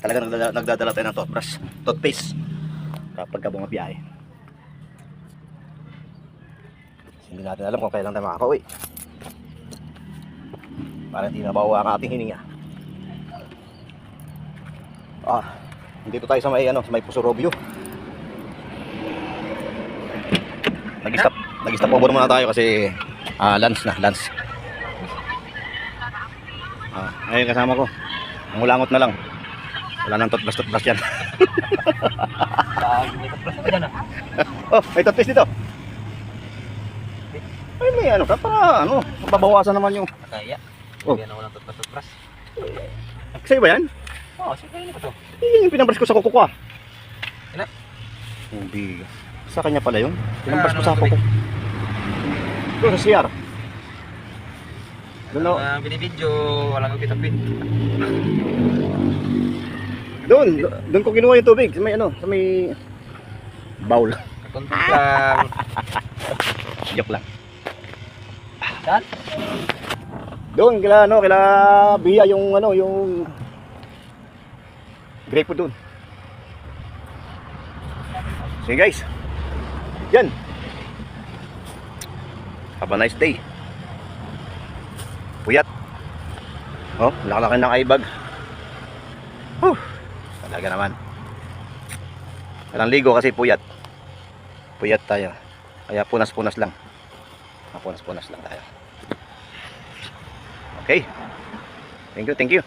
talagang nagdadala tayo ng toothbrush, toothpaste kapag ka bumabiyahe. Hindi natin alam kung kailan tayo makakauwi para hindi nabawa ang ating hininga. Dito tayo sa may sa may Pusurobio. Nag-stop over muna tayo kasi lunch. Ayun kasama ko. Ang ulangot na lang. Wala nang toothbrush yan. May toothpaste dito. Ay, may ka para mababawasan naman yung kaya. Yan ako ng toothbrush. Sa'yo ba yan? Oo, sige ko to. Yung pinabrush ko sa kuko ko. Ina? Hindi. Sa kanya pala yun. Pinabrush ko sa kuko. Ito sa CR. Doon binibidyo, walang upit-upit. Doon ko kinuha yung tubig. Sa may sa may bowl. Katuntok lang. Joke lang. Saan? Doon kila Biya yung yung grape doon. Sige guys. Yan. Have a nice day. Puyat. Laki-laki ng eye bag. Talaga naman. Walang ligo kasi puyat. Puyat tayo. Kaya punas-punas lang. Punas-punas lang tayo. Okay. Thank you.